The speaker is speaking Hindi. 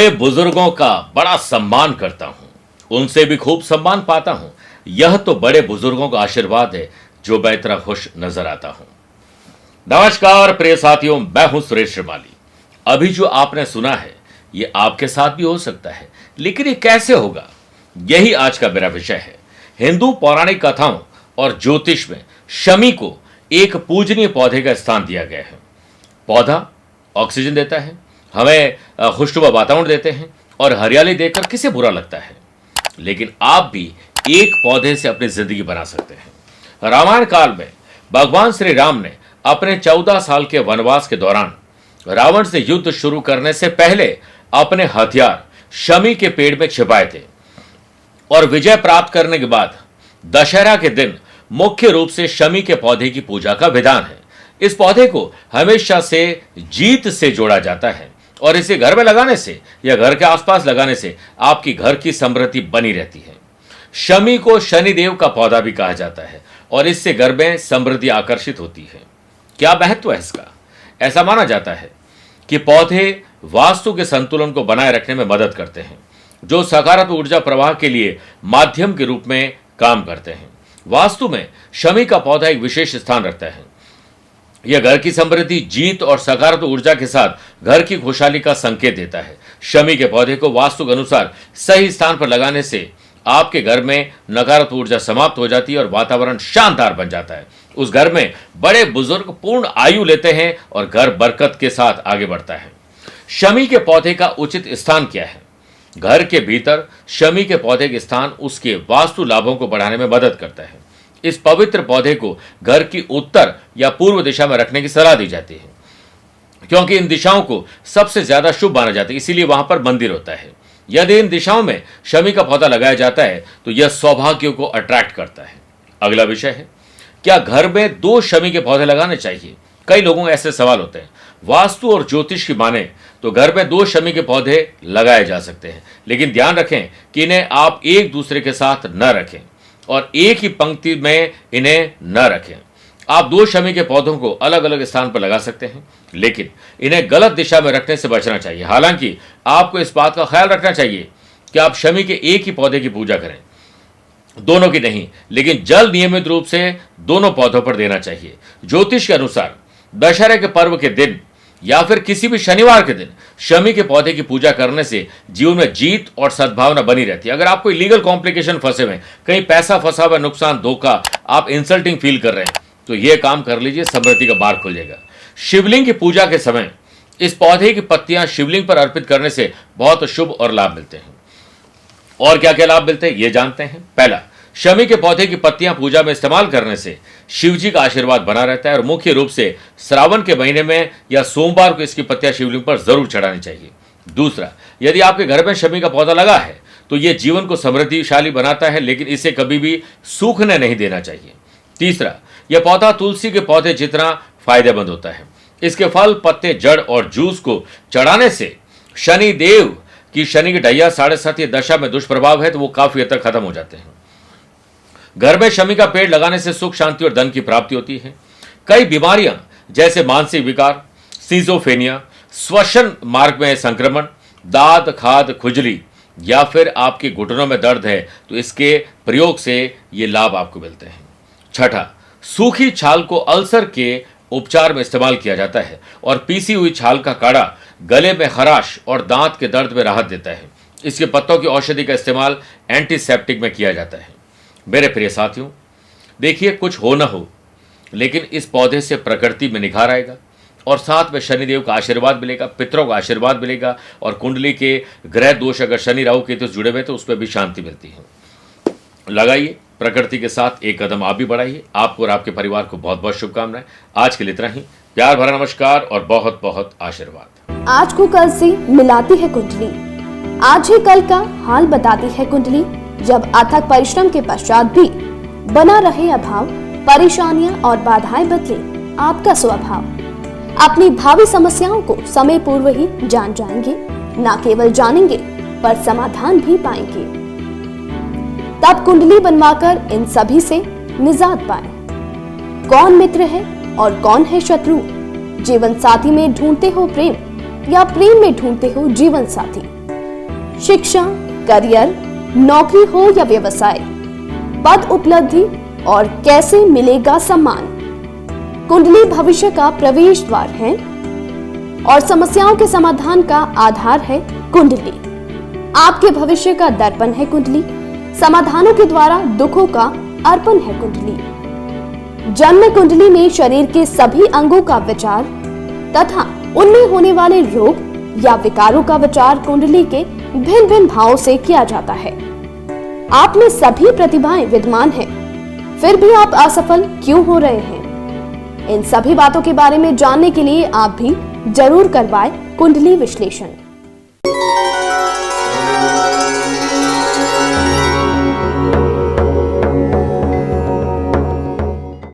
बड़े बुजुर्गों का बड़ा सम्मान करता हूं, उनसे भी खूब सम्मान पाता हूं। यह तो बड़े बुजुर्गों का आशीर्वाद है जो मैं इतना खुश नजर आता हूं। नमस्कार प्रिय साथियों, मैं हूं सुरेश श्रीमाली। अभी जो आपने सुना है ये आपके साथ भी हो सकता है, लेकिन ये कैसे होगा, यही आज का मेरा विषय है। हिंदू पौराणिक कथाओं और ज्योतिष में शमी को एक पूजनीय पौधे का स्थान दिया गया है। पौधा ऑक्सीजन देता है, हमें खुशनुमा वातावरण देते हैं और हरियाली देखकर किसे बुरा लगता है। लेकिन आप भी एक पौधे से अपनी जिंदगी बना सकते हैं। रामायण काल में भगवान श्री राम ने अपने 14 साल के वनवास के दौरान रावण से युद्ध शुरू करने से पहले अपने हथियार शमी के पेड़ में छिपाए थे और विजय प्राप्त करने के बाद दशहरा के दिन मुख्य रूप से शमी के पौधे की पूजा का विधान है। इस पौधे को हमेशा से जीत से जोड़ा जाता है और इसे घर में लगाने से या घर के आसपास लगाने से आपकी घर की समृद्धि बनी रहती है। शमी को शनिदेव का पौधा भी कहा जाता है और इससे घर में समृद्धि आकर्षित होती है। क्या महत्व है इसका? ऐसा माना जाता है कि पौधे वास्तु के संतुलन को बनाए रखने में मदद करते हैं, जो सकारात्मक ऊर्जा प्रवाह के लिए माध्यम के रूप में काम करते हैं। वास्तु में शमी का पौधा एक विशेष स्थान रखता है। यह घर की समृद्धि, जीत और सकारात्मक ऊर्जा के साथ घर की खुशहाली का संकेत देता है। शमी के पौधे को वास्तु के अनुसार सही स्थान पर लगाने से आपके घर में नकारात्मक ऊर्जा समाप्त हो जाती है और वातावरण शानदार बन जाता है। उस घर में बड़े बुजुर्ग पूर्ण आयु लेते हैं और घर बरकत के साथ आगे बढ़ता है। शमी के पौधे का उचित स्थान क्या है? घर के भीतर शमी के पौधे के स्थान उसके वास्तु लाभों को बढ़ाने में मदद करता है। इस पवित्र पौधे को घर की उत्तर या पूर्व दिशा में रखने की सलाह दी जाती है, क्योंकि इन दिशाओं को सबसे ज्यादा शुभ माना जाता है, इसीलिए वहां पर मंदिर होता है। यदि इन दिशाओं में शमी का पौधा लगाया जाता है तो यह सौभाग्य को अट्रैक्ट करता है। अगला विषय है, क्या घर में 2 शमी के पौधे लगाने चाहिए? कई लोगों के ऐसे सवाल होते हैं। वास्तु और ज्योतिष की माने तो घर में 2 शमी के पौधे लगाए जा सकते हैं, लेकिन ध्यान रखें कि इन्हें आप एक दूसरे के साथ न रखें और एक ही पंक्ति में इन्हें न रखें। आप 2 शमी के पौधों को अलग अलग स्थान पर लगा सकते हैं, लेकिन इन्हें गलत दिशा में रखने से बचना चाहिए। हालांकि आपको इस बात का ख्याल रखना चाहिए कि आप शमी के एक ही पौधे की पूजा करें, दोनों की नहीं, लेकिन जल नियमित रूप से दोनों पौधों पर देना चाहिए। ज्योतिष के अनुसार दशहरे के पर्व के दिन या फिर किसी भी शनिवार के दिन शमी के पौधे की पूजा करने से जीवन में जीत और सद्भावना बनी रहती है। अगर आप कोई लीगल कॉम्प्लिकेशन फंसे हुए, कहीं पैसा फंसा हुआ, नुकसान, धोखा, आप इंसल्टिंग फील कर रहे हैं, तो यह काम कर लीजिए, समृद्धि का बार खुल जाएगा। शिवलिंग की पूजा के समय इस पौधे की पत्तियां शिवलिंग पर अर्पित करने से बहुत शुभ और लाभ मिलते हैं। और क्या क्या लाभ मिलते हैं ये जानते हैं। पहला, शमी के पौधे की पत्तियां पूजा में इस्तेमाल करने से शिव जी का आशीर्वाद बना रहता है और मुख्य रूप से श्रावण के महीने में या सोमवार को इसकी पत्तियां शिवलिंग पर जरूर चढ़ानी चाहिए। दूसरा, यदि आपके घर में शमी का पौधा लगा है तो यह जीवन को समृद्धिशाली बनाता है, लेकिन इसे कभी भी सूखने नहीं देना चाहिए। तीसरा, यह पौधा तुलसी के पौधे जितना फायदेमंद होता है। इसके फल, पत्ते, जड़ और जूस को चढ़ाने से शनि देव की शनि की ढैया 7.5 दशा में दुष्प्रभाव है तो वो काफी हद तक खत्म हो जाते हैं। घर में शमी का पेड़ लगाने से सुख, शांति और धन की प्राप्ति होती है। कई बीमारियां जैसे मानसिक विकार, सीजोफेनिया, श्वसन मार्ग में संक्रमण, दाद, खाद, खुजली या फिर आपके घुटनों में दर्द है तो इसके प्रयोग से ये लाभ आपको मिलते हैं। छठा, सूखी छाल को अल्सर के उपचार में इस्तेमाल किया जाता है और पीसी हुई छाल का काढ़ा गले में खराश और दांत के दर्द में राहत देता है। इसके पत्तों की औषधि का इस्तेमाल एंटीसेप्टिक में किया जाता है। मेरे प्रिय साथियों, देखिए, कुछ हो ना हो, लेकिन इस पौधे से प्रकृति में निखार आएगा और साथ में शनिदेव का आशीर्वाद मिलेगा, पितरों का आशीर्वाद मिलेगा और कुंडली के ग्रह दोष अगर शनि राहु केतु से जुड़े हुए तो उस पर भी शांति मिलती है। लगाइए, प्रकृति के साथ एक कदम आप भी बढ़ाइए। आपको और आपके परिवार को बहुत बहुत शुभकामनाएं। आज के लिए इतना ही। प्यार भरा नमस्कार और बहुत बहुत आशीर्वाद। आज को कल से मिलाती है कुंडली, आज ही कल का हाल बताती है कुंडली। जब अथक परिश्रम के पश्चात भी बना रहे अभाव, परेशानियां और बाधाएं बदले आपका स्वभाव, अपनी भावी समस्याओं को समय पूर्व ही जान जाएंगे। न केवल जानेंगे पर समाधान भी पाएंगे। तब कुंडली बनवाकर इन सभी से निजात पाए। कौन मित्र है और कौन है शत्रु? जीवन साथी में ढूंढते हो प्रेम या प्रेम में ढूंढते हो जीवन साथी? शिक्षा, करियर, नौकरी हो या व्यवसाय, पद उपलब्धि और कैसे मिलेगा सम्मान। कुंडली भविष्य का प्रवेश द्वार है और समस्याओं के समाधान का आधार है कुंडली। आपके भविष्य का दर्पण है कुंडली, समाधानों के द्वारा दुखों का अर्पण है कुंडली। जन्म कुंडली में शरीर के सभी अंगों का विचार तथा उनमें होने वाले रोग या विकारों का विचार कुंडली के भिन्न भिन्न भावों से किया जाता है। आप में सभी प्रतिभाएं विद्यमान हैं, फिर भी आप असफल क्यों हो रहे हैं? इन सभी बातों के बारे में जानने के लिए आप भी जरूर करवाएं कुंडली विश्लेषण।